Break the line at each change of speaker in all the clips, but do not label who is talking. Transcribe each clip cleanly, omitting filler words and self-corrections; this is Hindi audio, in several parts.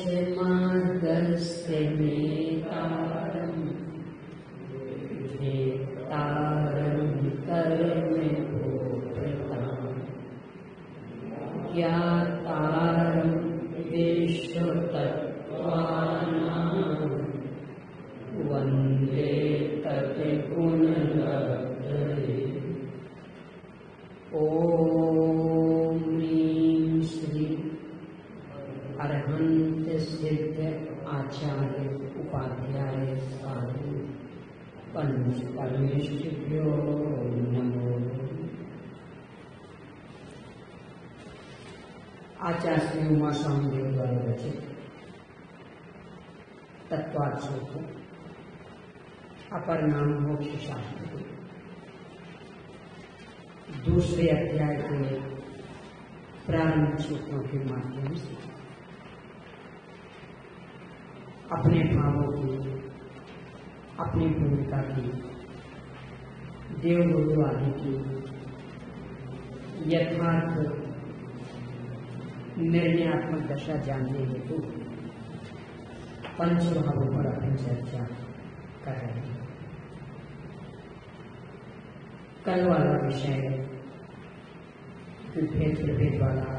मोक्षमार्गस्य नेतारं वेत्तारं कर्मभोक्तारं ज्ञातारं विश्वतत्त्वानां वन्दे तत्गुणलब्धये। ओम ह्रीं श्री अरहंत सिद्ध आचार्य उपाध्याय साधु पंच परमेष्ठिभ्यो नमो। आचार्य श्री उमा स्वामी देव द्वारा रचित तत्वार्थ अपर नाम मोक्ष शास्त्र दूसरे अध्याय के प्रारंभिक सूत्रों के माध्यम से अपने भावों की, अपनी भूमिका की, देवगुरु आदि की यथार्थ निर्णयात्मक दशा जानने हेतु पंचभावों पर अपनी चर्चा कर रहे हैं। कल वाला विषय भेद प्रभेद वाला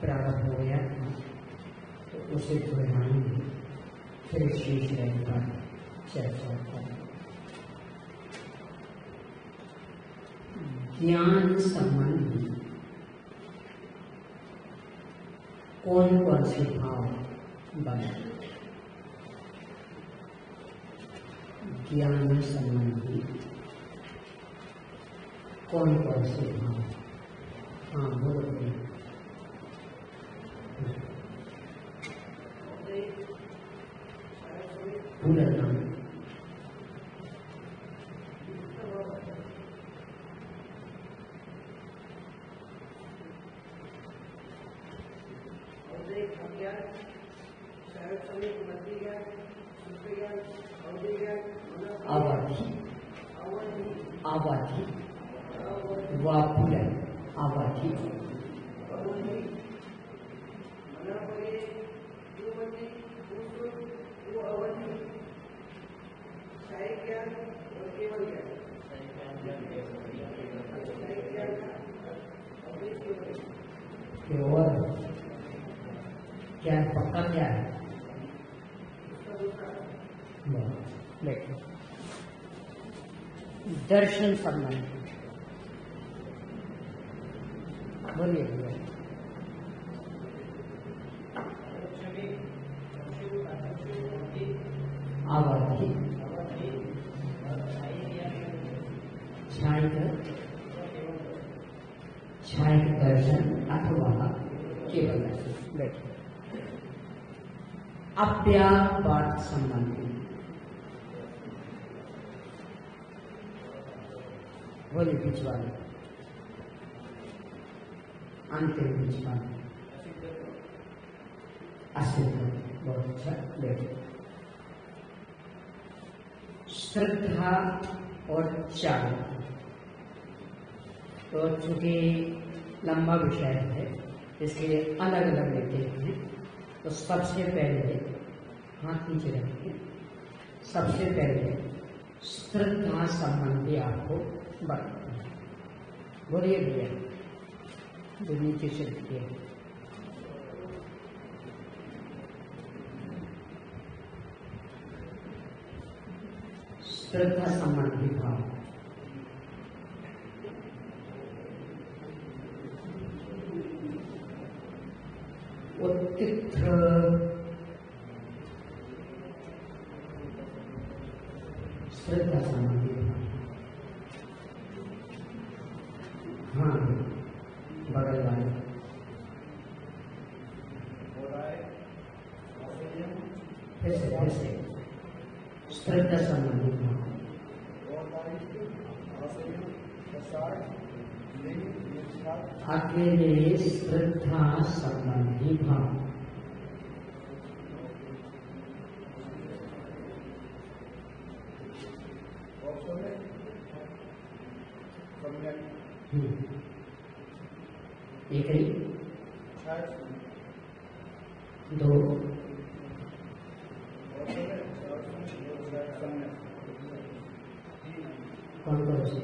प्रारंभ हो गया, तो उसे दोहराएंगे, फिर शेष रहेगा चर्चा करें। ज्ञान संबंधी कौन कौन से भाव बने? ज्ञान संबंधी कौन कौन से भाव? हाँ बोलो। पूरा नाम आवाधी आवाधी वापुरन आवाधी और क्या पक्का क्या है? दर्शन संबंध बोलिए भैया। आवाधी छायक दर्शन अथवा केवल दर्शन। बैठिए। अव्यापार संबंधी बोलिए। बीच वाले अंतिम बीच वाले असिद्ध। बहुत अच्छा। बैठिए। श्रद्धा और चाल, तो चूंकि लंबा विषय है इसलिए अलग अलग लेते हैं। तो सबसे पहले हाथ नीचे रखिए। सबसे पहले श्रद्धा संबंधी आपको बताते हैं। बोलिए भैया, जो नीचे से लिखिए। श्रद्धा संबंधी भाव उत्तिथ श्रद्धा संबंधी भाव। हाँ बगल वाले फिर से श्रद्धा संबंधी भाव। अकेले श्रद्धा संबंधी भाव। एक ही, दो, कौन कौन से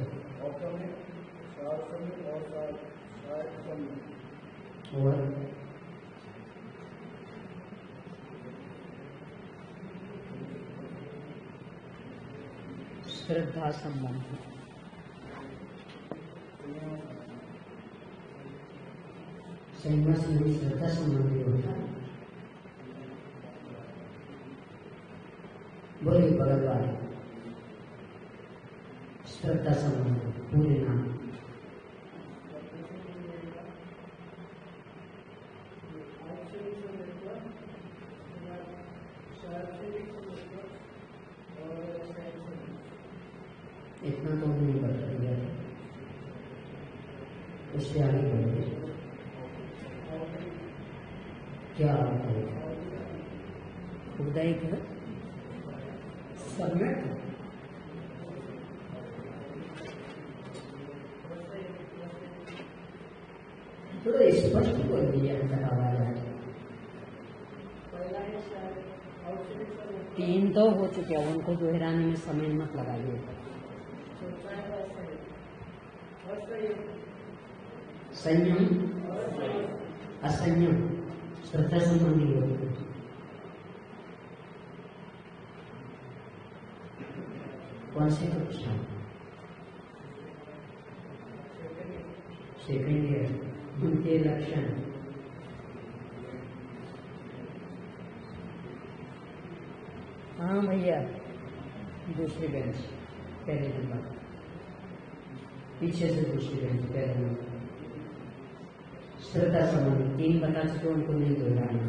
और श्रद्धा संबंध, संन्यास में श्रद्धा संबंधी होता है। बोले बगल वाले श्रद्धा संबंध पूरे नाम इतना तो नहीं बता दिया, उससे आगे बढ़े क्या होता है हृदय का सम्यक थोड़ा स्पष्ट बोल दिया आवाज है। तीन तो हो चुके हैं, उनको दोहराने में समय मत लगाइए। संयम असंयम श्रद्धा संबंधी होती है। कौन सी कक्षा? Second year. उनके लक्षण हाँ भैया, दूसरी बेंच पहले नंबर, पीछे से दूसरी बेंच पहले नंबर। श्रद्धा संबंधी तीन बता चुके, उनको नहीं दोहराना।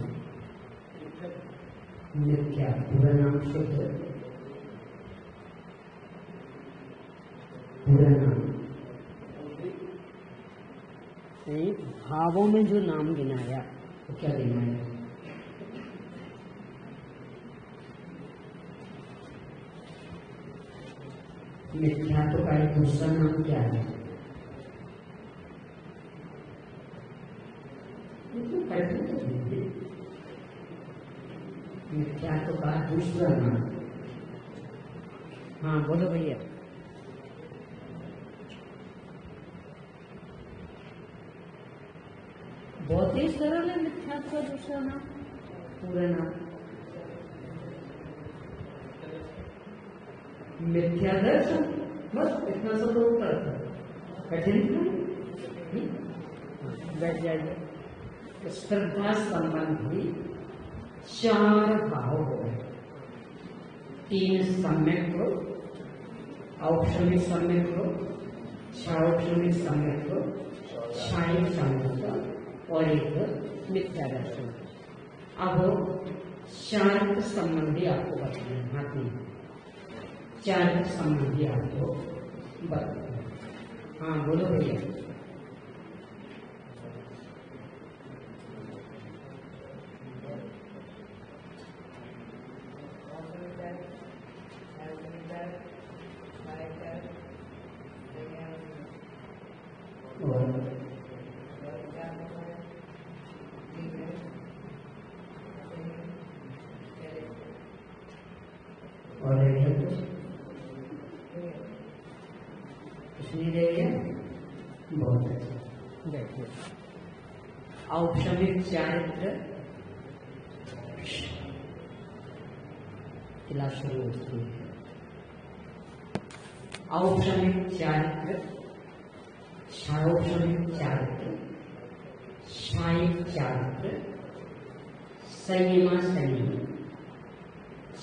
मिथ्या पूरा नाम शुद्ध, पूरा नाम नहीं, भावों में जो नाम गिनाया तो क्या गिनाया? मिथ्या तो का एक दूसरा नाम क्या है? मिथ्या तो का दूसरा नाम, हाँ बोलो भैया। बहुत ही सरल है मिथ्या का दूसरा नाम, पूरा नाम मिथ्या दर्शन, बस इतना सब लोग करता है, कठिन बैठ जाइए। श्रद्धा संबंधी चार भाव हो गए, तीन सम्यक हो, औक्षणिक सम्यक हो, क्षाऔक्षणिक सम्यक हो, क्षायिक सम्यक हो और एक मिथ्या दर्शन। अब चारित्र संबंधी आपको बताना है, हाथ में चारित्र संबंधी आपको बताना। हाँ बोलो भैया। बहुत अच्छा, देखिए औक्षणिक चारित्र क्लास शुरू होती है। औक्षणिक चारित्र, क्षाऔक्षणिक चारित्र, क्षायिक चारित्र, संयमा संयम,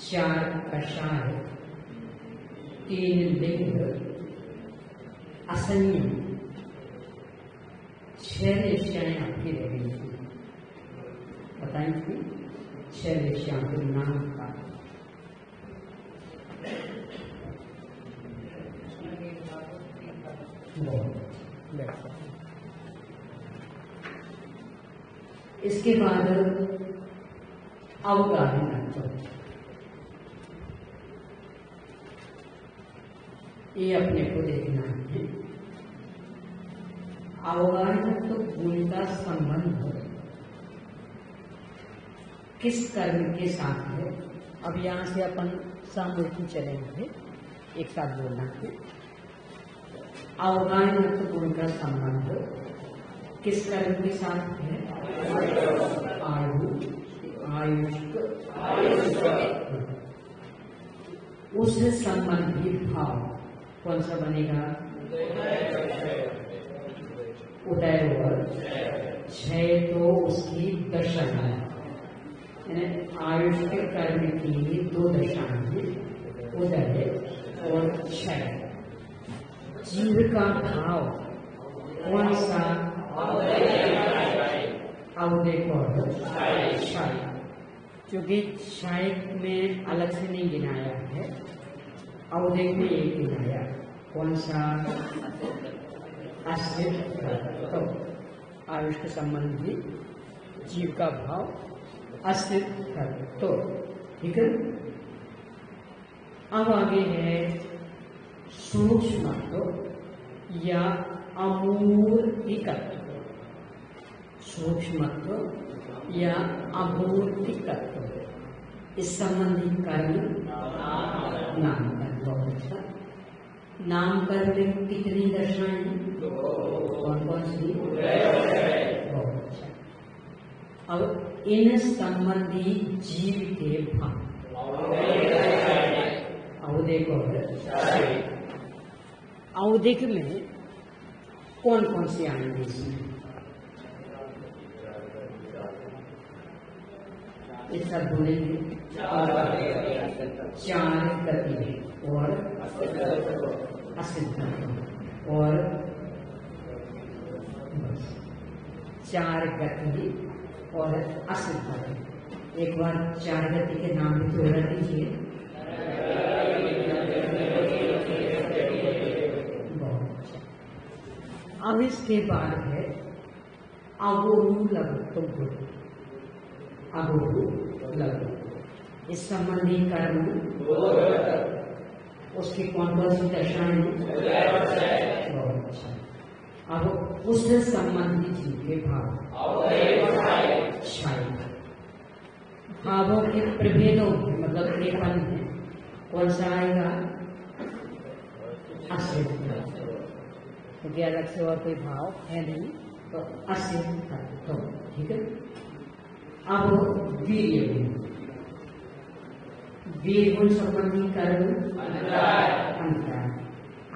चार कषाय, तीन लिंग, असंयम, छह निश्चय आपकी रह गई थी, बताई थी छह निश्चय के नाम का। इसके बाद अवगाही तत्व, ये अपने को देखना है। अवगाहन तो गुण का संबंध किस कर्म के साथ है। अब यहाँ से अपन सामूहिक चलेंगे, एक साथ बोलना है। अवगाहन तो गुण का संबंध किस कर्म के साथ है? आयुष। उस संबंधी भाव कौन सा बनेगा? उदय और क्षय, तो उसकी दशा है। आयुष के कर्म की दो दशाएं हैं, उदय और क्षय। जीव का भाव कौन सा? अवदेक और क्षय, क्योंकि क्षय में अलग से नहीं गिनाया है, अवदेक में एक गिनाया। कौन सा? अस्तित्व। तो आयुष के संबंधी जीव का भाव अस्तित्व। तो ठीक है। अब आगे है सूक्ष्मत्व या अमूर्तिकत्व। सूक्ष्मत्व या अमूर्तिकत्व, इस संबंधी कर्म नामकर्म। बहुत अच्छा। नामकर्म में कितनी दशाएं? कौन कौन सी? बहुत अच्छा। अब इन संबंधी जीव के भाव अवदेक और अवदेक में कौन कौन से आएंगे इसमें? ये सब बोलेंगे। चार गति और असिद्ध और चार गति और असिद्ध। एक बार चार गति के नाम भी दोहरा दीजिए। बहुत अच्छा। अब इसके बाद है अगोरू लघु गुण। अगोरू लघु, इस संबंधी कर्म उसकी कौन कौन सी दशाएं? बहुत अच्छा। अब उस संबंधी जीव के भाव क्षय। भावों के प्रभेदों में मतलब त्रेपन है, कौन सा आएगा? अस्तित्व, क्योंकि अलग से और कोई भाव है नहीं, तो अस्तित्व। तो ठीक है। अब वीर्य गुण। वीर गुण संबंधी कर्म अंतराय।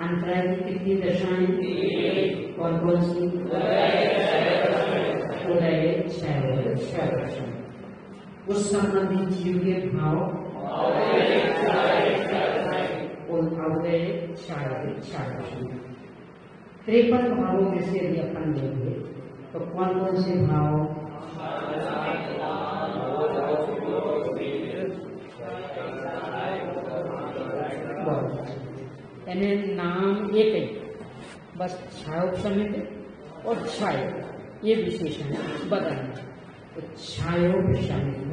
अंतराय की कितनी दशाएं? कौन कौन सी? उदय, क्षय। उस संबंधी जीव के भाव अवदय, क्षय। 53 भावों में से यदि अपन लेंगे तो कौन कौन से भाव? यानी नाम एक ही, बस छायोपशमित और छाय, ये विशेषण बदलना। तो छायोपशमित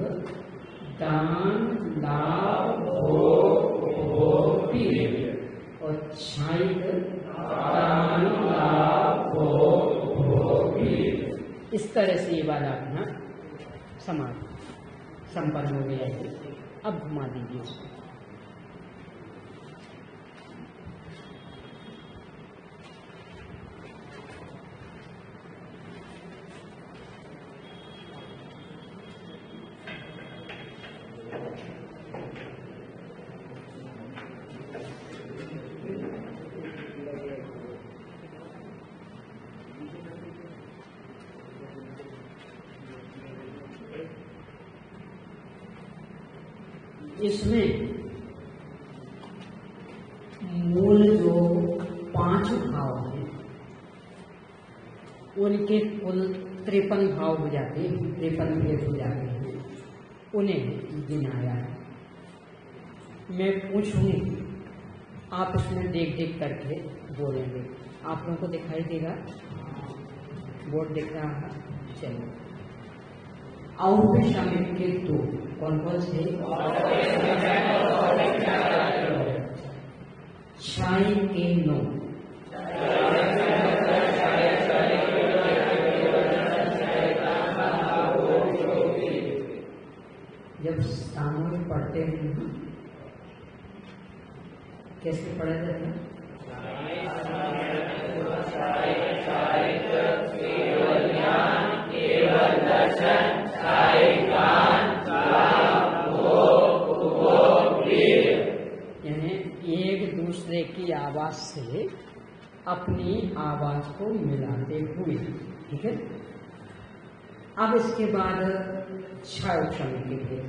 दान, लाभ, भोग, पीर, और छायिक दान, लाभ, भोग, पीर। इस तरह से ये वाला अपना समाज संपन्न हो गया है। अब घुमा दीजिए उसको। इसमें मूल जो 5 भाव हैं उनके कुल 53 भाव हो जाते हैं, 53 भेद हो जाते हैं, उन्हें गिनाया है। मैं पूछूंगी, आप उसमें देख देख करके बोलेंगे। आप लोगों को दिखाई देगा? बोर्ड दिख रहा है? चलिए। औपशामिक के 2 कौन कौन से? क्षय के 9, जब सामूहिक पढ़ते हैं कैसे पढ़ा जाता है? यानी एक दूसरे की आवाज से अपनी आवाज को मिलाते हुए, ठीक है। अब इसके बाद छह अक्षर के लिए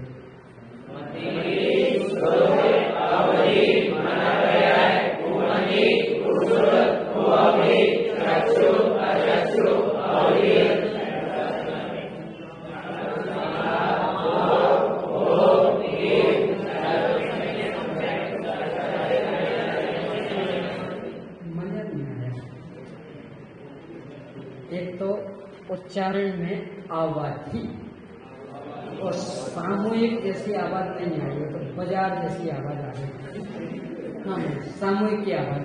एक तो उच्चारण में आवाज और सामूहिक जैसी आवाज नहीं आई है, तो बाजार जैसी आवाज आ रही। हाँ, सामूहिक की आवाज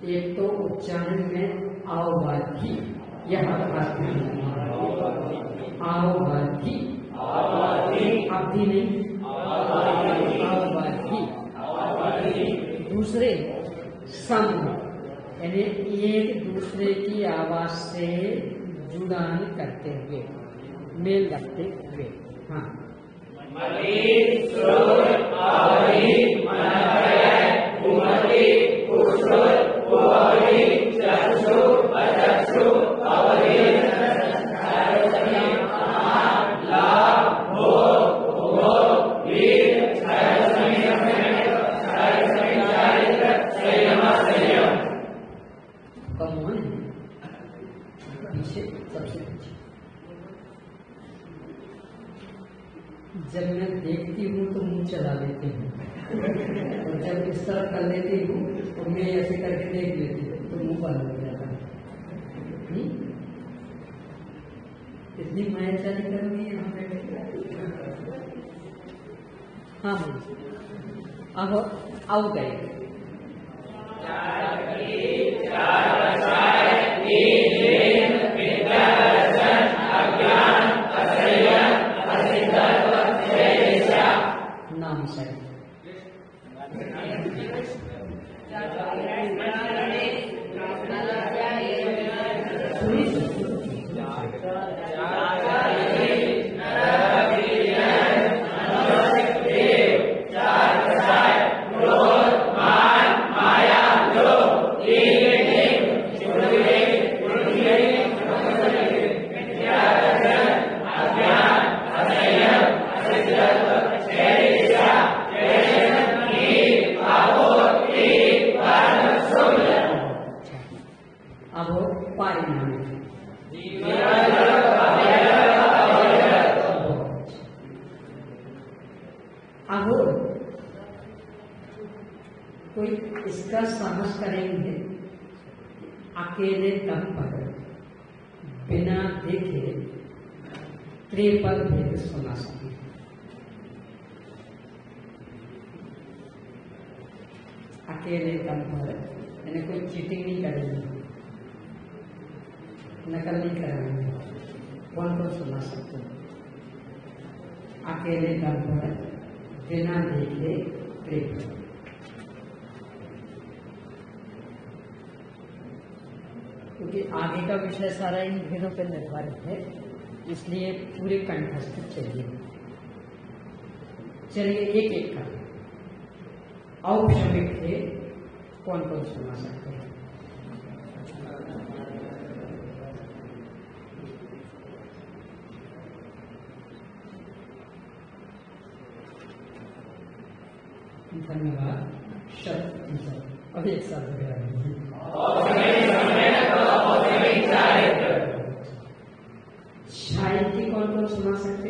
एक तो उच्चारण में आववाधी, यह आववाधी अवधि नहीं, आववाधी। दूसरे सम, यानी एक दूसरे की आवाज से जुड़ान करते हुए, मेल रखते हुए। हाँ, जब मैं देखती हूँ तो मुंह चला लेती हूँ, और जब इस तरह कर लेती हूँ तो मैं ऐसे करके देख लेती हूँ तो मुंह बंद हो जाता है। इतनी माया चाली करोगी यहाँ पे? हाँ, अब आओ गए नाम से अब कोई इसका साहस करेंगे अकेले दम पर बिना देखे त्रिपद भेद सुना सके। अकेले दम पर, यानी कोई चीटिंग नहीं करेंगे, नकल नहीं कराएंगे, कौन कौन सुना सकते हैं? अकेले दम पर बिना देखे त्रिपद। क्योंकि आगे का विषय सारा इन भेदों पर निर्धारित है, इसलिए पूरे कंठस्थ चाहिए। चलिए एक एक का औपचारिक थे, कौन कौन सुना सकते हैं? धन्यवाद। शब्द अब एक साथ साहित्य कौन कौन सुना सकते?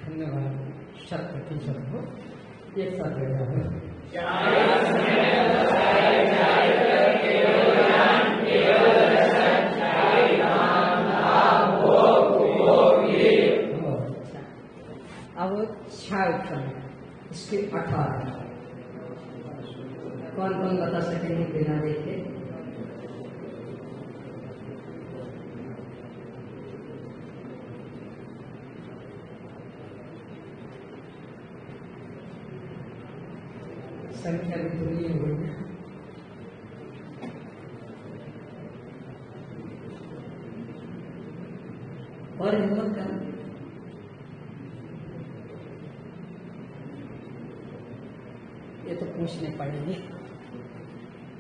धन्यवाद। 100% हो एक साथ बैठा है। अब 6 ऑप्शन है, इसके 18। कौन कौन बता सकेंगे बिना देखे? संख्या भी पूरी हुई है। और हिम्मत कर, ये तो पूछने पड़ेंगे।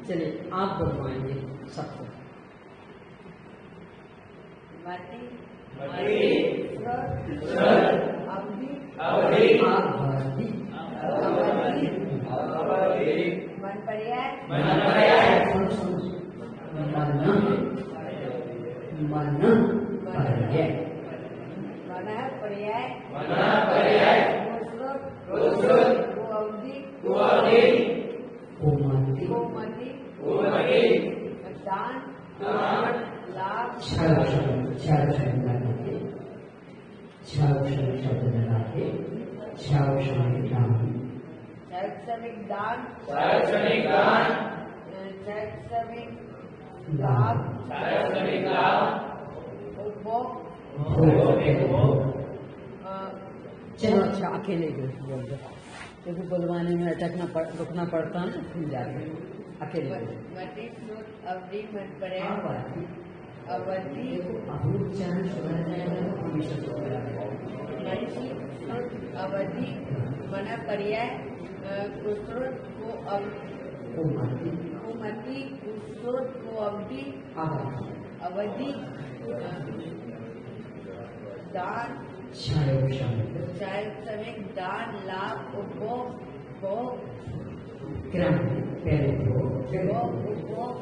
चलिए आप बोलवाएंगे सबको।
शैक्षणिक दान, शैक्षणिक लाभ, उपभोग।
चलो अच्छा अकेले बोल दो, क्योंकि बुलवाने में रुकना पड़ता है ना, भूल जाते हैं। अकेले
अवधि अवधि अवधि मना पर्याय कुसुर को कुमति कुसुर को अवधि अवधि दान शैक्षणिक दान लाभ उपभोग उपभोग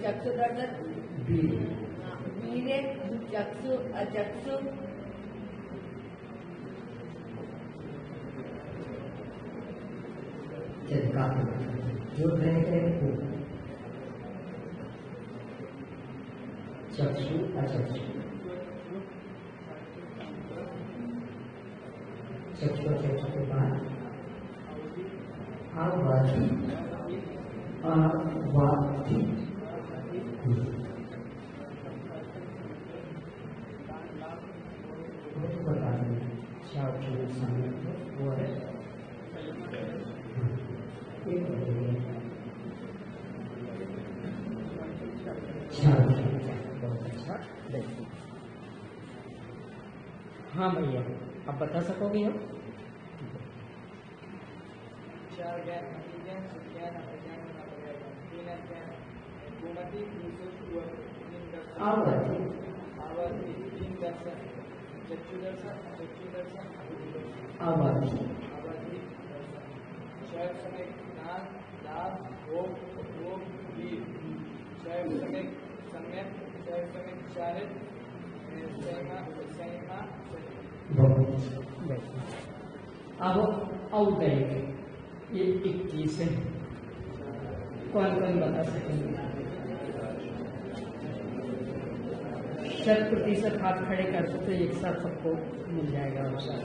चक्षुदर्शन वीर्य चक्षु अचक्षु
जो रहेगा चक्षु अचक्षु चक्षु अचक्षु के बाद अवधि बता दें क्या ऑप्शन सामने वो है। हाँ भैया आप बता सकोगे हो? अब औदयिक ये 21 है। कौन कौन बता सकेंगे? 100% हाथ खड़े कर सकते तो एक साथ सबको मिल जाएगा अवसर।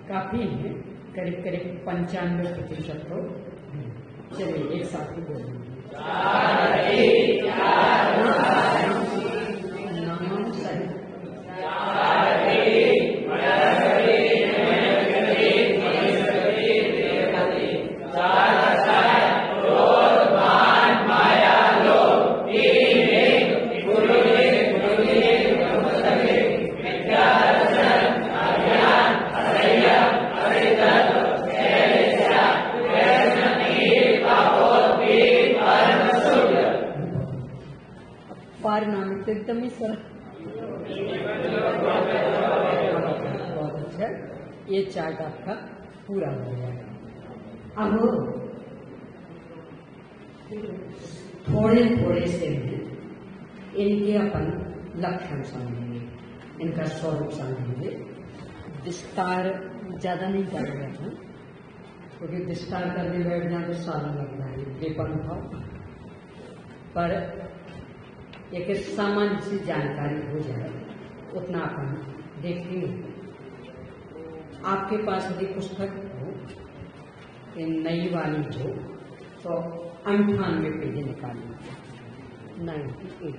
काफी है, करीब करीब 95% तो। चलिए एक साथ ही बोलेंगे। पारिणामिक तो एकदम ही सरल। बहुत अच्छा। ये चार्ट आपका पूरा हो जाएगा। अब थोड़े थोड़े से इनके अपन लक्षण समझेंगे, इनका स्वरूप समझेंगे। विस्तार ज्यादा नहीं करेंगे हम, क्योंकि विस्तार करने बैठ जाए तो साल लग जाएगी बेपन भाव। पर एक सामान्य सी जानकारी हो जाए उतना अपन देखते हैं। आपके पास यदि पुस्तक हो, ये नई वाली हो, तो 98 पेज निकालिए, 98।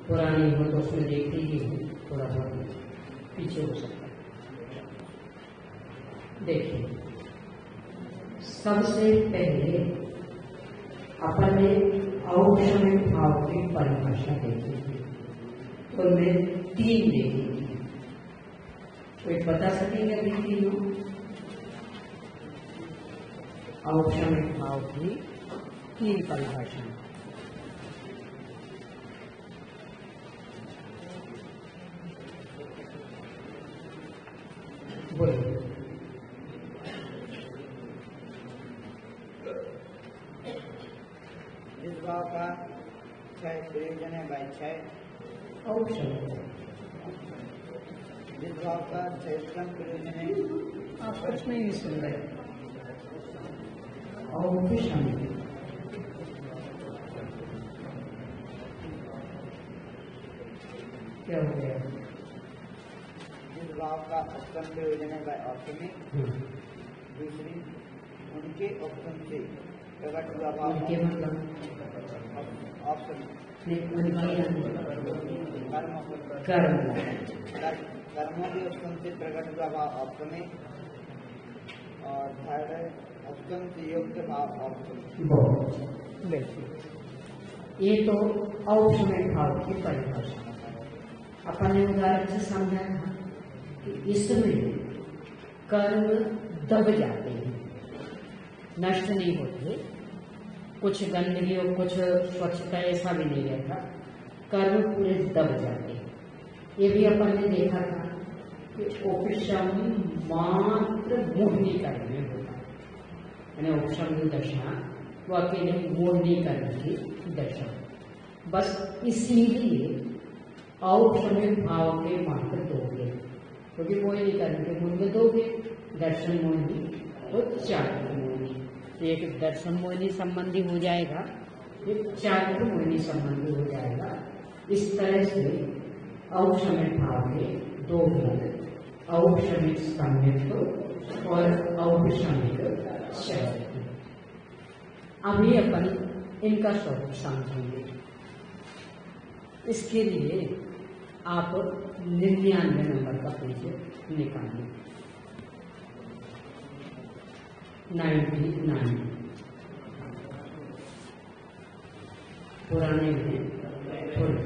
पुरानी हो तो उसमें देख लीजिए, थोड़ा बहुत पीछे हो सकता है। देखिए, सबसे पहले अपन ने औक्षणिक भाव की परिभाषा देखी थी, तो मैं 3 देखी थी। कोई बता सकेंगे अभी तीनों? औक्षणिक भाव की 3 परिभाषा। बोलिए।
जिस भाव का 6 प्रयोजन है भाई 6
औक्षण।
जिस भाव का 6 प्रयोजन है,
आप कुछ नहीं सुन रहे। औक्षण क्या हो गया?
जिस भाव का 8 प्रयोजन है भाई ऑप्शमिक। दूसरी, उनके ऑप्शन से प्रकट हुआ भाव
उनके मतलब
ऑप्शन
कर्म
कर्मों के ऑप्शन से प्रकट हुआ भाव ऑप्शमिक। और थर्ड है ऑप्शन से युक्त भाव ऑप्शन।
बिल्कुल, ये तो औक्षणिक भाव की परिभाषा। अपन ने उदाहरण से समझा था कि इसमें कर्म दब जाते हैं, नष्ट नहीं होते। कुछ गंदगी और कुछ स्वच्छता ऐसा भी नहीं रहता, कर्म पूरे दब जाते हैं। ये भी अपन ने देखा था कि उपशम मात्र मोहिनी कर्म में होता है, यानी उपशम की दशा वो अकेले मोहिनी कर्म की दशा। बस इसीलिए औक्षणिक भाव के मात्र दोगे, क्योंकि मोहिनी कर्म के मूल्य दोगे, दर्शन मोहिनी और चारित्र मोहिनी। एक दर्शन मोहिनी संबंधी हो जाएगा, एक चारित्र मोहिनी संबंधी हो जाएगा। इस तरह से औक्षणिक भाव के 2 भेद, औक्षणिक सम्यक्त और औपशमिक चारित्र। अभी अपन इनका स्वरूप समझेंगे। इसके लिए आप 99 नंबर का पेज निकालिए। 99 पुराने में थोड़े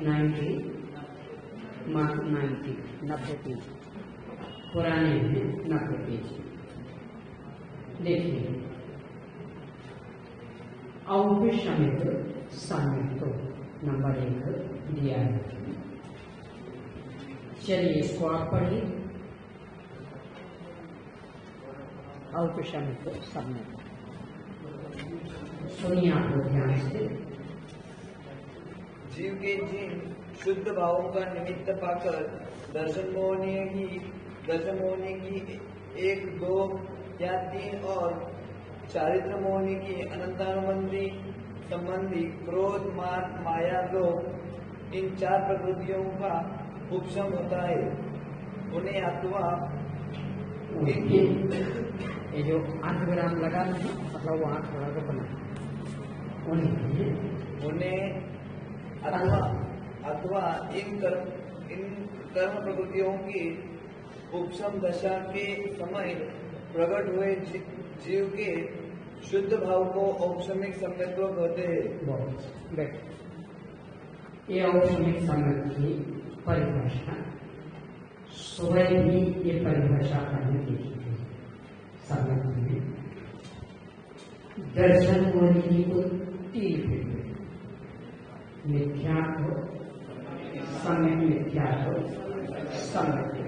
90 पेज, पुराने में 90 पेज। देखिए, औपशमिक सम्यक्त नंबर 1 दिया है। चलिए इसको आप पढ़िए। औपशमिक सम्यक्त सुनिए आप लोग ध्यान से।
जीव के जिन शुद्ध भावों का निमित्त पाकर दर्शन मोहनी की 1, 2 या 3 और चारित्र मोहनी की अनंतानुबंधी संबंधी क्रोध, मान, माया, लोभ, इन 4 प्रकृतियों का उपशम होता है। उन्हें अथवा
ये जो अर्धविराम लगा है, मतलब वहाँ थोड़ा सा बना,
उन्हें अथवा इन कर्म प्रकृतियों की उपशम दशा के समय प्रकट हुए जीव के शुद्ध भाव को औपशमिक सम्यत्व कहते हैं।
ये औपशमिक सम्यक्त की परिभाषा स्वयं ही ये परिभाषा हमने देखी थी सम्यक्त में। दर्शन मोहिनी को 3 मिथ्यात्व, सम्यक मिथ्यात्व सम्यक।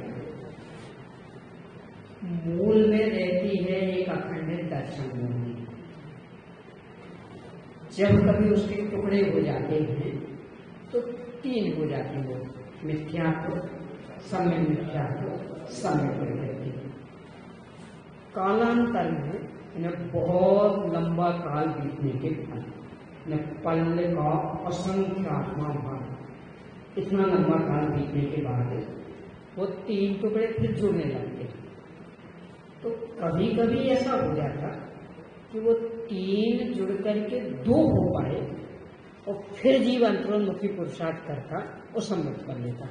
मूल में रहती है एक अखंड दर्शन मोहिनी। जब कभी उसके टुकड़े हो जाते हैं तो तीन हो जाते हैं, वो मिथ्यात्व, सम्यक मिथ्यात्व, सम्यक प्रकृति। कालांतर में इन्हें बहुत लंबा काल बीतने के बाद पल्ले का असंख्य आत्मा भाग, इतना लंबा काल बीतने के बाद वो तीन टुकड़े फिर जुड़ने लगते। तो कभी कभी ऐसा हो जाता कि वो तीन जुड़ करके दो हो पाए और फिर जीव अंतरोन्मुखी पुरुषार्थ करता और सम्मिलित कर लेता,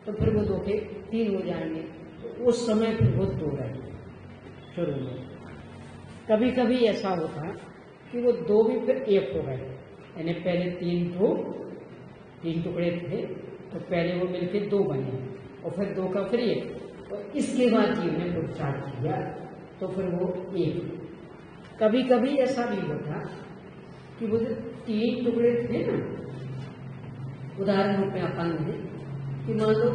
तो फिर वो दो के तीन हो जाएंगे। तो उस समय फिर वो दो रहे शुरू में। कभी कभी ऐसा होता कि वो दो भी फिर एक हो गए, यानी पहले तीन टुकड़े थे तो पहले वो मिलके दो बने और फिर दो का फिर एक, और इसके बाद जीव ने पुरुषार्थ किया तो फिर वो एक। कभी कभी ऐसा भी होता कि वो जो तीन टुकड़े थे ना, उदाहरण रूप में अपन ने कि मान लो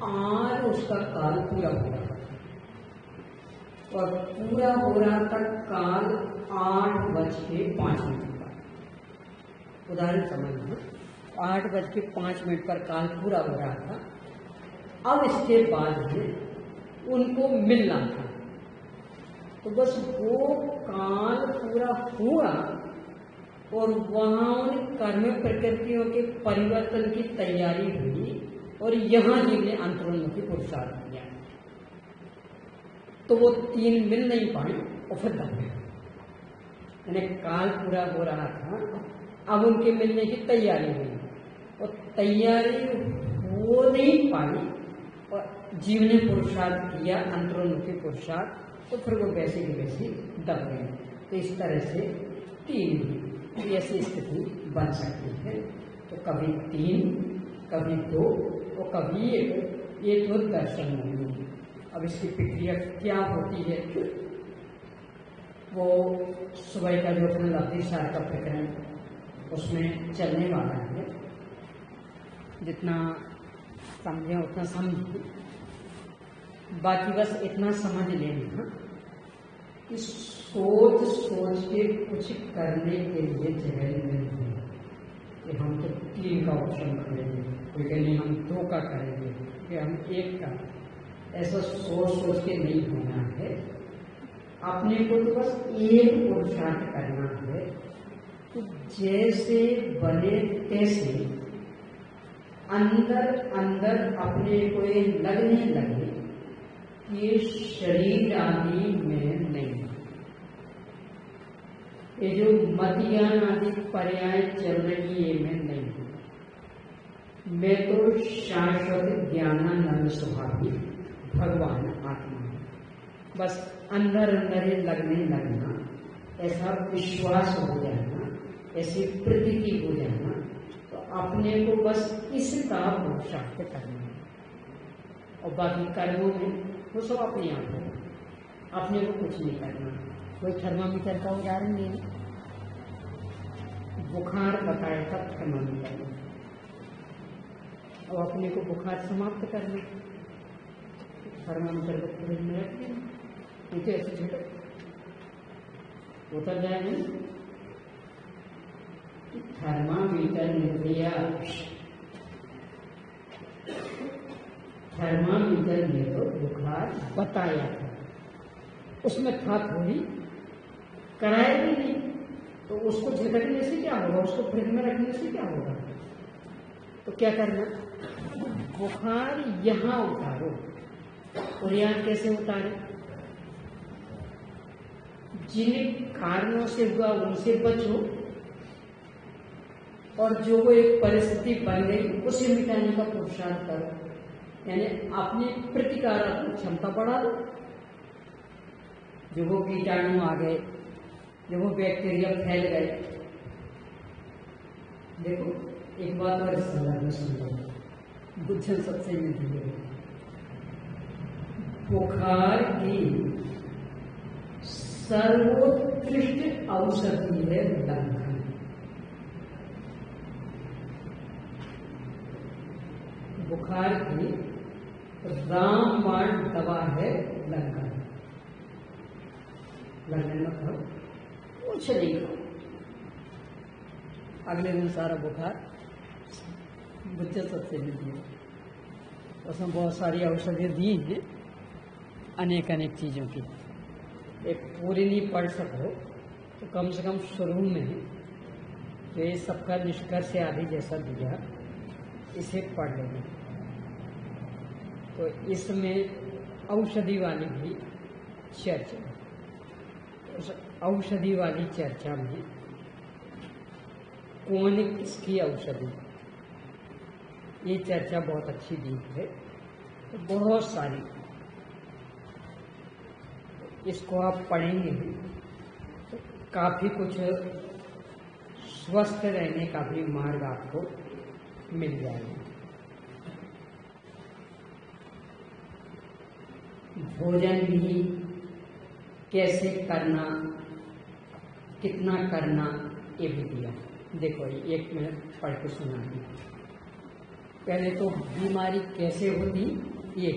आज उसका काल पूरा हो रहा और पूरा हो रहा था काल 8:05 का, उदाहरण समझना 8:05 पर काल पूरा हो रहा था। अब इसके बाद में उनको मिलना था, तो बस वो काल पूरा हुआ और वहां उन कर्म प्रकृतियों के परिवर्तन की तैयारी हुई और यहां जीव ने अंतरोन्मुखी पुरुषार्थ किया। तो वो तीन मिल नहीं पाए और फिर दब गए, यानी काल पूरा हो रहा था, अब उनके मिलने की तैयारी हुई और तैयारी हो नहीं पाई और जीव ने पुरुषार्थ किया अंतरोन्मुखी पुरुषार्थ, तो फिर वो वैसे की वैसी दब गए। तो इस तरह से तीन ऐसी स्थिति बन सकती है। तो कभी तीन, कभी दो और कभी एक, ये तो दर्शन मोहिनी। अब इसकी प्रक्रिया क्या होती है, वो सुबह का जो अपना लब्धि सार का प्रकरण उसमें चलने वाला है। जितना समझे उतना समझे, बाकी बस इतना समझ लेना कि सोच सोच के कुछ करने के लिए जगह नहीं है कि हम तो तीन का ऑप्शन करेंगे, कोई नहीं हम दो का करेंगे, कि हम एक का, ऐसा सोच सोच के नहीं होना है। अपने को तो बस एक पुरुषार्थ करना है। तो जैसे बने तैसे अंदर अंदर अपने को ये लगने लगे कि ये शरीर आदि में नहीं, ये जो मतियान आदि पर्याय चल रही है मैं नहीं, मैं तो शाश्वत ज्ञानानंद स्वभावी भगवान आत्मा हूं। बस अंदर अंदर ही लगने लगना, ऐसा विश्वास हो जाना, ऐसी प्रतीति हो जाना, तो अपने को बस इसका पुरुषार्थ करना है। और बाकी कर्मों में वो सब अपने आप है, अपने को कुछ नहीं करना। कोई थर्मामीटर का उदाहरण नहीं, बुखार बताया था थर्मामीटर में, और अपने को बुखार समाप्त करना, थर्मामीटर को फ्रिज में रख देना, नहीं तो ऐसे झटक उतर जाए नहीं। थर्मामीटर ने दिया, थर्मामीटर ने तो बुखार बताया था, उसमें था थोड़ी, कराया भी नहीं, तो उसको झटकने से क्या होगा, उसको फ्रिज में रखने से क्या होगा। तो क्या करना, बुखार यहां उतारो, और यहां कैसे उतारे, जिन कारणों से हुआ उनसे बचो, और जो वो एक परिस्थिति बन गई उसे मिटाने का पुरुषार्थ करो, यानी अपनी प्रतिकारात्मक क्षमता बढ़ा दो। जो वो कीटाणु आ गए, जो वो बैक्टीरिया फैल गए, देखो एक बात और इस संदर्भ में समझो, बुद्धन सबसे मिलती है। बुखार की सर्वोत्कृष्ट औषधि है लंघन। बुखार की रामबाण दवा है लंका। लंदन में खाओ, कुछ नहीं खाओ, अगले दिन सारा बुखार बच्चे सबसे ले दिए। उसमें बहुत सारी औषधियाँ दी हैं, अनेक अनेक चीज़ों की। एक पूरी नहीं पढ़ सको तो कम से कम शुरू में तो ये सबका निष्कर्ष आदि जैसा दिया, इसे पढ़ लेंगे। तो इसमें औषधि वाली भी चर्चा, उस औषधि वाली चर्चा में कौन किसकी औषधि, ये चर्चा बहुत अच्छी दी है। तो बहुत सारी, इसको आप पढ़ेंगे तो काफ़ी कुछ स्वस्थ रहने का भी मार्ग आपको मिल जाएगा। भोजन भी कैसे करना, कितना करना, ये भी दिया। देखो एक मिनट पढ़ के सुना दी। पहले तो बीमारी कैसे होती ये,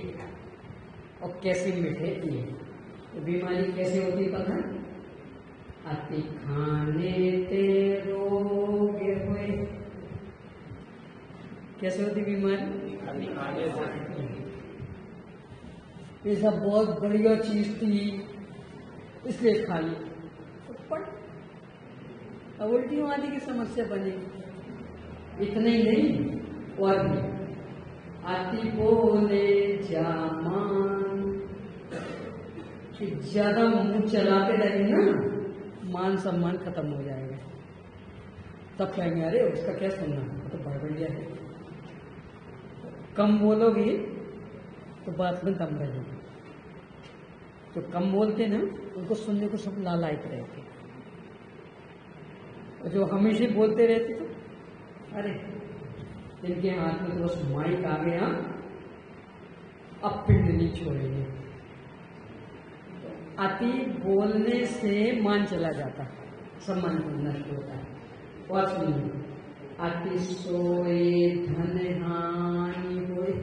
और कैसे मिटे ये। तो बीमारी कैसे होती पता है? अति खाने ते रोग हुए। कैसे होती बीमारी? अति खाने से। ये सब बहुत बढ़िया चीज थी इसलिए खा ली, पर अब उल्टी आदि की समस्या बनी। इतने ही नहीं, और भी अति बोले जामान, कि ज्यादा मुंह चलाते रहे ना, मान सम्मान खत्म हो जाएगा। तब कहेंगे अरे उसका क्या सुनना, तो बढ़िया है। कम बोलोगे तो बात में दम रहेगी। तो कम बोलते ना, उनको सुनने को सब लालायित रहते, और जो हमेशा बोलते रहते तो अरे इनके हाथ में तो बस माइक आ गया, अब पिंड नहीं छोड़ेंगे। अति बोलने से मान चला जाता, सम्मान नष्ट होता है। और सुनिए, अति सोए धन हानि होए।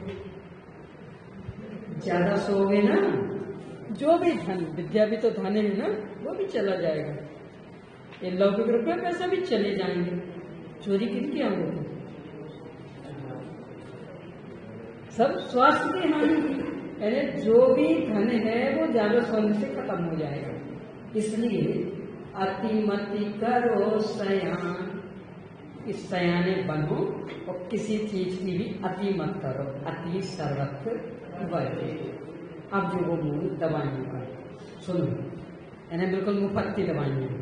ज्यादा सोओगे ना, जो भी धन, विद्या भी तो धन है ना, वो भी चला जाएगा। ये लौकिक रुपये पैसा भी चले जाएंगे। चोरी किनकी होगी? सब स्वास्थ्य की हानि की। यानी जो भी धन है वो ज्यादा सोने से खत्म हो जाएगा। इसलिए अतिमति करो सयान, इस सयाने बनो, और किसी चीज की भी अति मत करो। अति सर्वत्र वर्ते। अब जो वो मूल दवाइयों का सुनो, यानी बिल्कुल मुफ्त दवाइयाँ।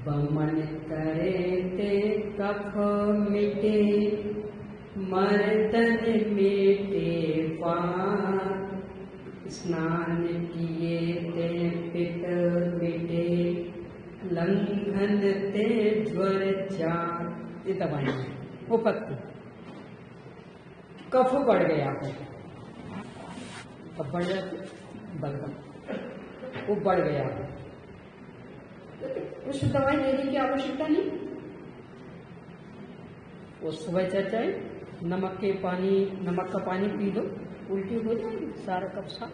बमन करे ते कफ मिटे, मर्दन मिटे पार, स्नान किए ते पित मिटे, लंघन ते ज्वर चार। ये दवाइयाँ वो पत्ती। कफ बढ़ गया हो, अब बढ़ जाती बलगम, वो बढ़ गया हो, उस दवाई लेने की आवश्यकता नहीं। वो सुबह चाहे नमक का पानी पी लो, उल्टी हो जाएगी, सारा कफ साफ।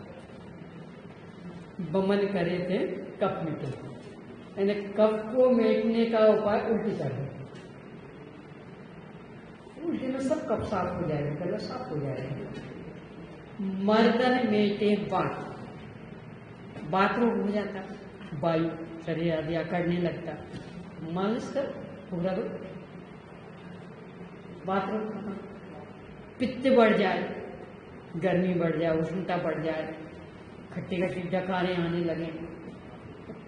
बमन करे थे कफ मिटे, यानी कफ को मिटने का उपाय उल्टी कर दो। उल्टी में सब कफ साफ हो जाएगा, गला साफ हो जाएगा। मर्दन मेटे बाथरूम हो जाता, वायु शरीर आदि अकड़ने लगता, मालिश कर पूरा दो, बाथरूम खत्म। पित्त बढ़ जाए, गर्मी बढ़ जाए, उष्णता बढ़ जाए, खट्टी खट्टी डकारें आने लगे,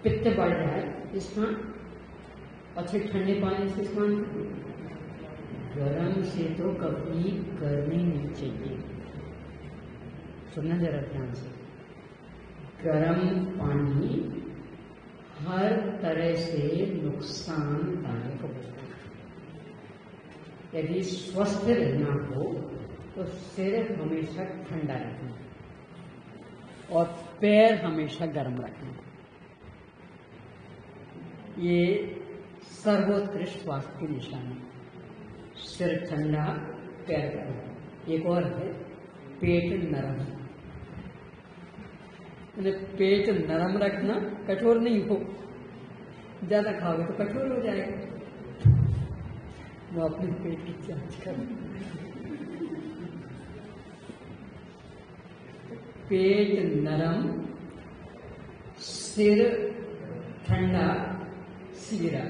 पित्त बढ़ जाए, स्नान अच्छे ठंडे पानी से स्नान। गर्म से तो कभी गर्मी नहीं चाहिए, सुनना जरा ध्यान से। गर्म पानी हर तरह से नुकसानदायक होता है। यदि स्वस्थ रहना हो तो सिर हमेशा ठंडा रखना और पैर हमेशा गर्म रखना, ये सर्वोत्कृष्ट स्वास्थ्य की निशानी। सिर ठंडा, पैर गर्म। एक और है, पेट नरम, पेट नरम रखना, कठोर नहीं हो। ज्यादा खाओगे तो कठोर हो जाएगा। वो अपने पेट की जांच करो। पेट नरम, सिर ठंडा सीरा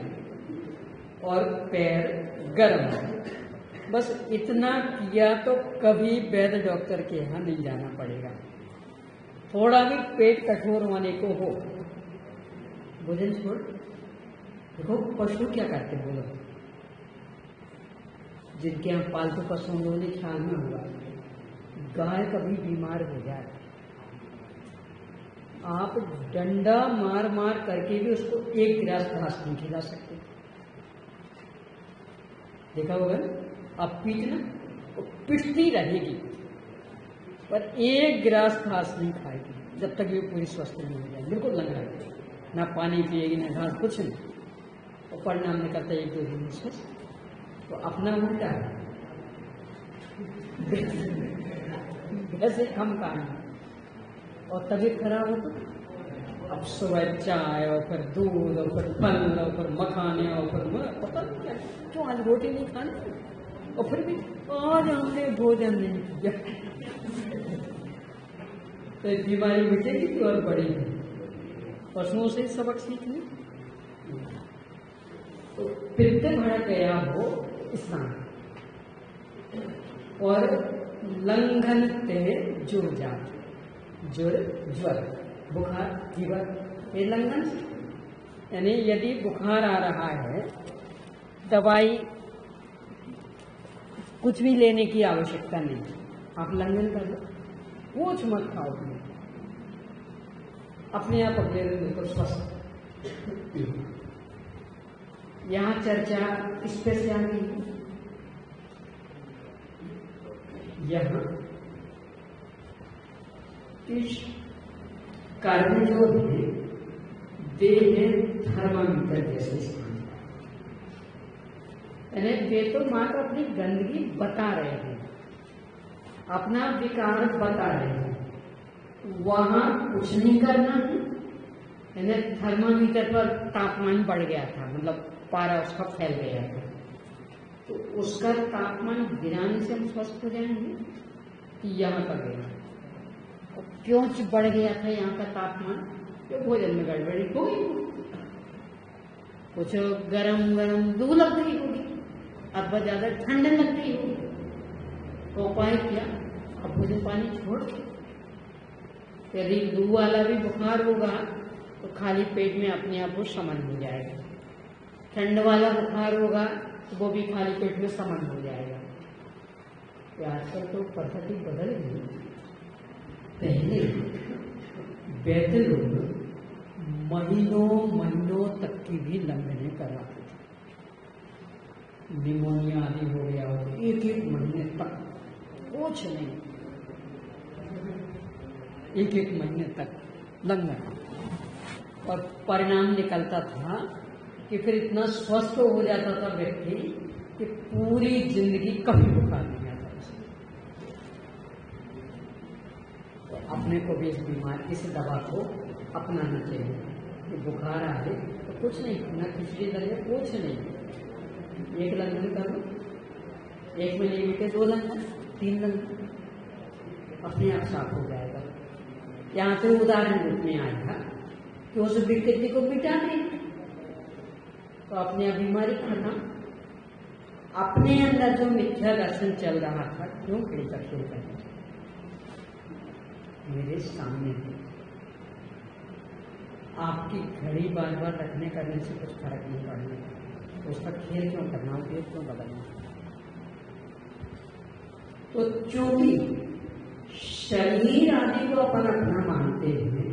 और पैर गर्म। बस इतना किया तो कभी वैद्य डॉक्टर के यहाँ नहीं जाना पड़ेगा। थोड़ा भी पेट कठोर होने को हो, भोजन छोड़। देखो पशु क्या करते बोलो, जिनके यहाँ पालतू पशु उन्होंने ख्याल में हुआ, गाय कभी बीमार हो जाए, आप डंडा मार मार करके भी उसको एक गिलास घास नहीं खिला सकते। देखा होगा आप पीटना, वो पिटती रहेगी पर एक गिलास घास नहीं खाएगी जब तक ये पूरी स्वस्थ नहीं हो जाए। बिल्कुल लग रहा है, ना पानी पिएगी ना घास, कुछ नहीं। और परिणाम निकलता है 1-2 दिन में। तो अपना उल्टा है, वैसे हम खाना और तबीयत खराब हो तो अब सुबह चाय और फिर दूध और फिर फल और फिर मखाने और फिर पता नहीं क्या, क्यों आज रोटी नहीं खानी, और फिर भी आज हमने भोजन नहीं किया। तो बीमारी मिटेगी तो और बढ़ेगी। पशुओं से सबक सीखने। तो पित्त भर गया हो स्नान, और लंघन ते जुड़ जाए, जुड़ ज्वर बुखार फीवर, ये लंघन। यानी यदि बुखार आ रहा है, दवाई कुछ भी लेने की आवश्यकता नहीं, आप लंघन कर लो, कुछ मत खाओ, अपने आप अगले दिन बिल्कुल स्वस्थ। यहाँ चर्चा इस पे से आ गई। यहाँ इस कर्म जो है देह में थर्मामीटर जैसे स्थान, यानी वे तो मात्र अपनी गंदगी बता रहे हैं, अपना विकार बता रहे हैं, वहां कुछ नहीं करना है। यानी थर्मामीटर पर तापमान बढ़ गया था, मतलब पारा उसका फैल गया था, तो उसका तापमान गिराने से हम स्वस्थ हो जाएंगे कि यहाँ का गया। और क्यों बढ़ गया था यहाँ का तापमान? क्यों भोजन में गड़बड़ी हो गई, कुछ गरम गरम लू लग गई होगी अथवा ज्यादा ठंड लग गई होगी। तो उपाय क्या? अब भोजन पानी छोड़, यदि लू वाला भी बुखार होगा तो खाली पेट में अपने आप वो शमन हो जाएगा, ठंड वाला बुखार होगा तो वो भी खाली पेट में शमन हो जाएगा। तो आजकल तो पद्धति बदल गई। पहले वैद्य लोग महीनों महीनों तक की भी लंघने करवाते थे। निमोनिया आदि हो गया हो, 1-1 महीने तक कुछ नहीं, 1-1 महीने तक लंघन, और परिणाम निकलता था कि फिर इतना स्वस्थ हो जाता था व्यक्ति कि पूरी जिंदगी कभी बुखार नहीं आता उसे। तो अपने को भी इस दवा को अपनाना चाहिए कि बुखार आ जाए तो कुछ नहीं, ना खिचड़ी लगे, कुछ नहीं, 1 लंघन करो, 1 में नहीं मिटे 2 लंघन, 3 लंघन, अपने आप साफ हो जाएगा। यहाँ पे उदाहरण रूप में आया था कि उस विकृति को मिटा नहीं तो अपने आप बीमारी करना। अपने अंदर जो मिथ्या दर्शन चल रहा था, क्यों खिड़का खेल कर मेरे सामने थी। आपकी घड़ी बार बार रखने करने से कुछ फर्क नहीं पड़ना, तो उसका खेल क्यों करना, उपयोग क्यों बदलना। तो चूंकि शरीर आदि को अपन अपना मानते हैं,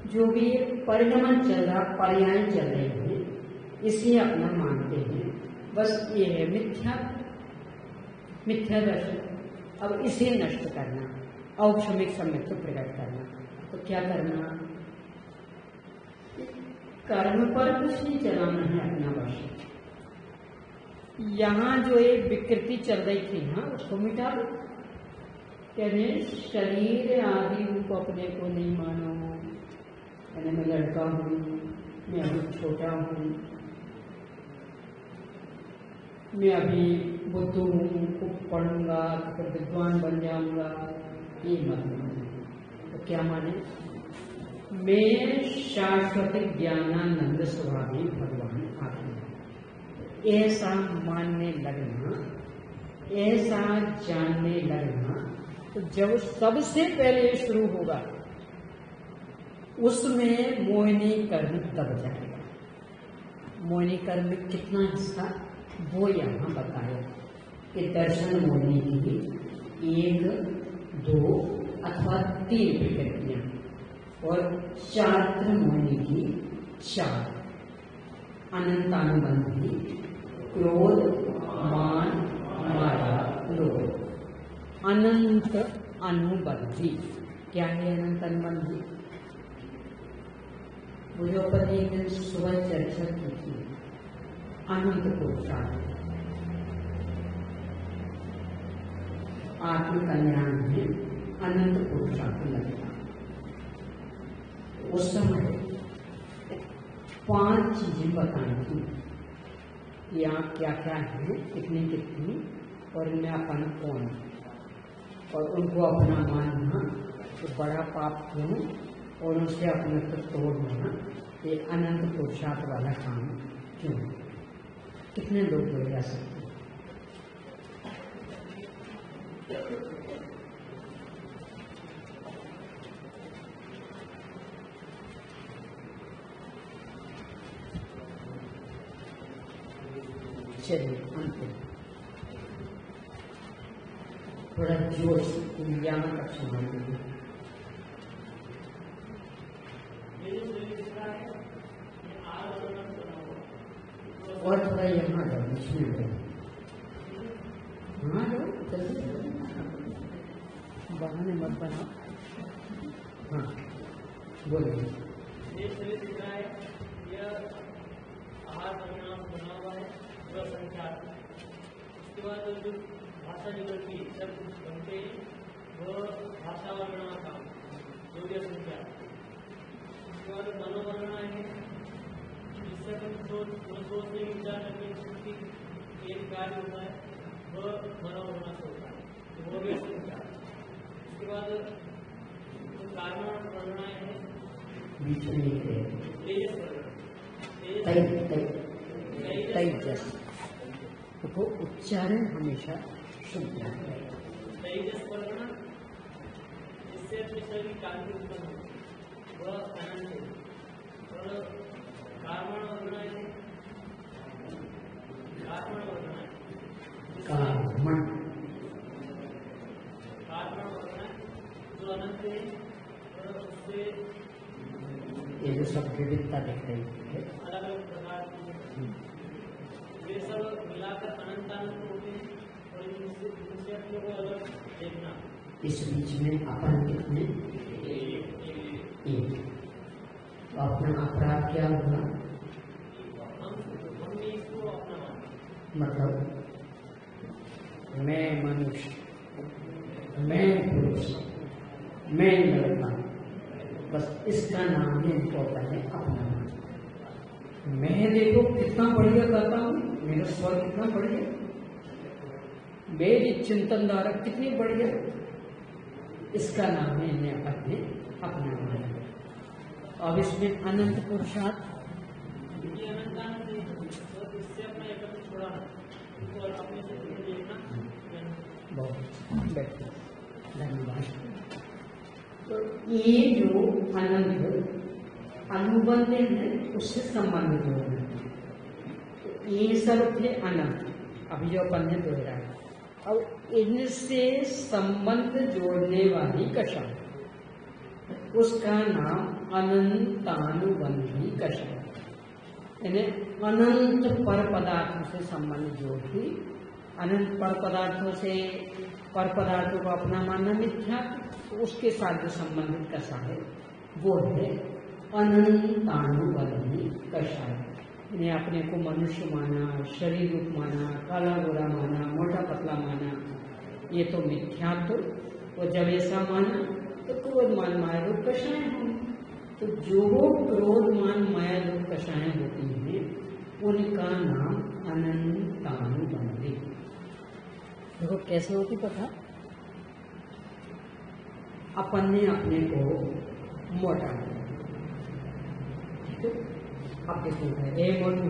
जो भी परिणमन चल रहा, पर्याय चल रहे हैं, इसे अपना मानते हैं। बस ये है मिथ्या दर्शन। अब इसे नष्ट करना, औक्षमिक सम्यक प्रकट करना, तो क्या करना? कर्म पर कुछ नहीं चलाना है अपना वश। यहाँ जो एक विकृति चल रही थी ना, उसको मिटा दो। यानी शरीर आदि रूप अपने को नहीं मानो। यानी मैं लड़का हूँ, मैं अभी छोटा हूँ, मैं अभी बुद्धू हूँ, खूब पढ़ूंगा तो फिर विद्वान बन जाऊंगा, ये मत माने। तो क्या माने? मैं शाश्वत ज्ञानानंद स्वभावी भगवान आत्मा, ऐसा मानने लगना, ऐसा जानने लगना, तो जब सबसे पहले शुरू होगा उसमें मोहिनी कर्म दब जाएगा। मोहिनी कर्म में कितना हिस्सा वो यहाँ बताया कि दर्शन मोहिनी की 1, 2 अथवा 3 प्रकृतियां और चारित्र मोहिनी की 4, अनंतानुबंधी, क्रोध, मान, माया, लोभ। अनंत अनुबंधी क्या है? अनंत अनुबंधी वो जो अपन एक दिन सुबह चर्चा की थी, अनंत पुरुषार्थ आत्मकल्याण में अनंत पुरुषार्थ लगता। उस समय 5 चीजें बताई थी कि आप क्या क्या है, कितनी कितनी, और इनमें अपन कौन, और उनको अपना मानना तो बड़ा पाप क्यों, और उससे अपने को तोड़ना ये अनंत पुरुषार्थ वाला काम क्यों। कितने लोग बोले जा सकते? चलिए अंतिम थोड़ा जोश इंडिया में अच्छा मान और थोड़ा यहाँ जाओ, बीच में जाओ, हाँ जाओ जल्दी, बहाने मत बनाओ। हाँ बोलिए।
ये शरीर दिख रहा है, यह आहार परिणाम बना हुआ है, जो संख्या। उसके बाद जो भाषा निकलती है, सब बनते हैं, वो भाषा और गणना का योग्य संख्या। उसके बाद मनोवर्णना है, जिससे अपन सोच में विचार करने की एक कार्य होता है, वह मनोवर्णना से होता है, तो वो भी संख्या। उसके बाद जो कारण वर्णनाएं हैं,
बीच में
तेजस
तो उच्चारण हमेशा शुद्ध है।
तेजस वर्णना, जिससे अपने शरीर कांति उत्पन्न हो, वह अनंत है। और कार्मण वर्णना है, कार्मण वर्णना है,
कार्मण
वर्णना जो अनंत है, और उससे
ये जो सब विविधता दिख रही है,
अलग अलग प्रकार की ये सब मिलाकर अनंतानंद होते हैं, और इनसे अपने को अलग देखना।
इस बीच में अपन कितने? एक। तो अपना अपराध क्या होगा?
हमने इसको अपना माना,
मतलब मैं मनुष्य, मैं पुरुष, मैं लड़का, बस इसका नाम ही इनको पहले अपना। मैं देखो कितना बढ़िया करता हूँ, मेरा स्वर कितना बढ़िया, मेरी चिंतन धारा कितनी बढ़िया, इसका नाम है इन्हें अपने अपना माना। अब इसमें अनंत पुरुषार्थ,
ये अनंतानंद है, तो इससे अपना एकत्र छोड़ाना, और अपने से देखना।
बहुत बेहतर, धन्यवाद। तो ये जो अनंत अनुबंध है उससे संबंधित होना, तो ये सब थे अनंत। अभी जो अपन ने दोहराया, अब इनसे संबंध जोड़ने वाली कषा, उसका नाम अनंतानुबंधी कषा, यानी अनंत पर पदार्थों से संबंध जोड़ती। अनंत पर पदार्थों से पर पदार्थों को अपना मानना मिथ्या, तो उसके साथ जो संबंधित कषा है वो है अनंतानुबंधी कषा। यानी अपने को मनुष्य माना, शरीर रूप माना, काला गोरा माना, मोटा पतला माना, ये तो मिथ्यात्व और जब ऐसा माना तो क्रोध मान माया लोग कषाय होंगे। तो जो क्रोध मान माया लोग कषाय होती हैं उनका नाम अनंतानुबंधी। देखो कैसे होती कथा। अपन ने अपने को मोटा किया, ठीक है। आप किसने कहा ए मोटू,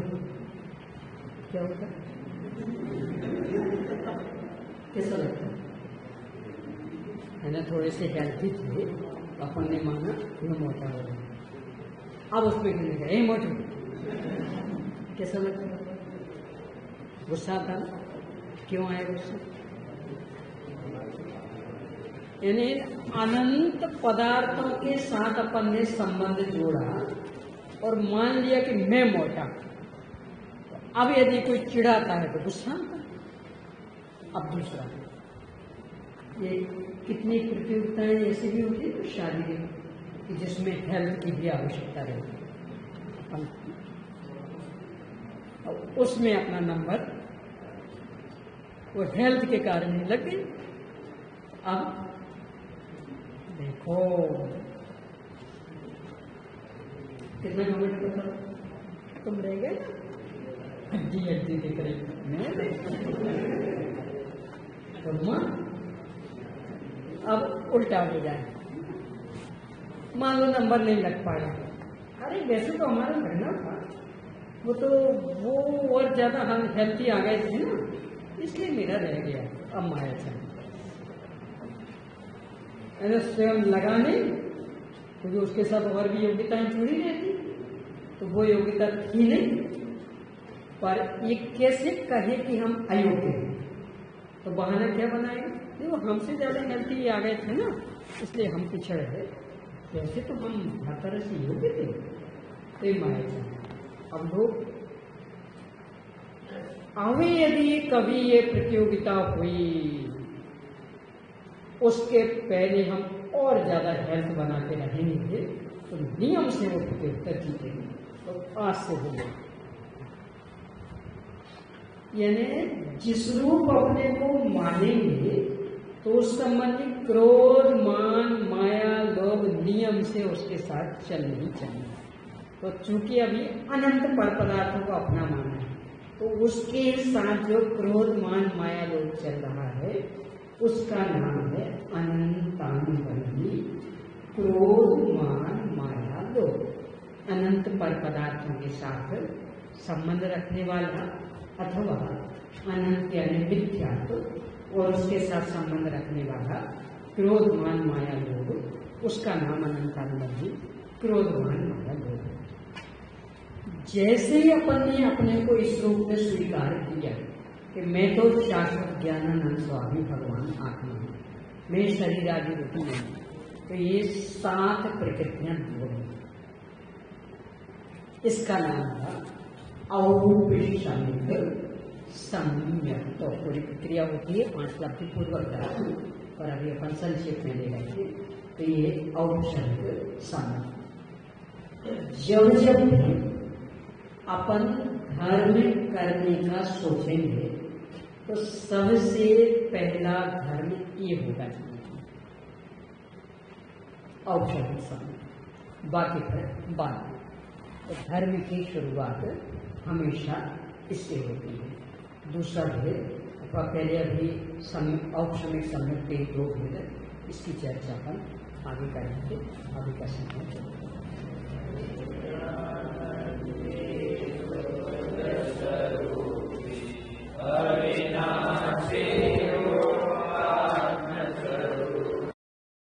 क्या होता कैसा लगता है ना। थोड़े से हेल्थी थे, अपन ने माना ये मोटा हो गया। अब उसमें किसने कहा ए मोटू, कैसा लगता है? गुस्सा आता ना। क्यों आया गुस्सा? यानी अनंत पदार्थों के साथ अपन ने संबंध जोड़ा और मान लिया कि मैं मोटा। अब यदि कोई चिढ़ाता है तो गुस्सा आता है। अब दूसरा, ये कितनी प्रतियोगिताएं ऐसी भी होती है शारीरिक कि जिसमें हेल्थ की भी आवश्यकता रहती है, और उसमें अपना नंबर वो हेल्थ के कारण ही लग गई। अब देखो कितना कमेंट बता, तुम रह गए हड्डी हड्डी के करीब तो मां अब उल्टा हो जाए। मान लो नंबर नहीं लग पाया, अरे वैसे तो हमारा लगना था, वो और ज्यादा हम हेल्थी आ गए थे ना, इसलिए मेरा रह गया। अब माया चल स्वयं लगा नहीं, क्योंकि उसके साथ और भी योग्यताएं जुड़ी रहती, तो वो योग्यता थी नहीं। पर ये कैसे कहे कि हम अयोग्य हैं? तो बहाना क्या बनाएगा? देखो हमसे ज्यादा हेल्थी आ गए थे ना, इसलिए हम पिछड़ गए। वैसे तो हम हर तरह से योग्य थे। तो ये माया चल। अब लोग आवे, यदि कभी ये प्रतियोगिता हुई, उसके पहले हम और ज्यादा हेल्थ बना के रहेंगे तो नियम से वो प्रतियोगिता जीतेंगे। तो आज से हो गए, यानी जिस रूप अपने को मानेंगे तो उस संबंधी क्रोध मान माया लोभ नियम से उसके साथ चल नहीं चाहिए। तो चूंकि अभी अनंत पर पदार्थों को अपना माना है, तो उसके साथ जो क्रोध मान माया लोभ चल रहा है उसका नाम है अनंतानुबंधी क्रोध मान माया लोभ। अनंत पर पदार्थों के साथ संबंध रखने वाला अथवा अनंत यानी मिथ्यात्व और उसके साथ संबंध रखने वाला क्रोध मान माया लोभ, उसका नाम अनंतानुबंधी क्रोध मान माया लोभ। जैसे ही अपन ने अपने को इस रूप में स्वीकार किया कि मैं तो शाश्वत ज्ञानानंद स्वामी भगवान आत्मा हूं, मैं शरीर आदि रूपी नहीं, तो ये 7 प्रकृतियां जोड़, इसका नाम था औपनिषद सम्यक। तो पूरी प्रक्रिया होती है 5 लब्धि पूर्वक कराती, और अभी अपन संक्षेप में ले रहे थे। तो ये औपनिषद सम्यक। जब भी अपन धर्म करने का सोचेंगे तो सबसे पहला धर्म ये होगा औपनिषद सम्यक, बाकी फिर बाद। तो धर्म की शुरुआत हमेशा इससे होती है। दूसरा भेद अथवा पहले अभी औपनिषद सम्यक के 2 भेद, इसकी चर्चा अपन आगे करेंगे। अभी का समय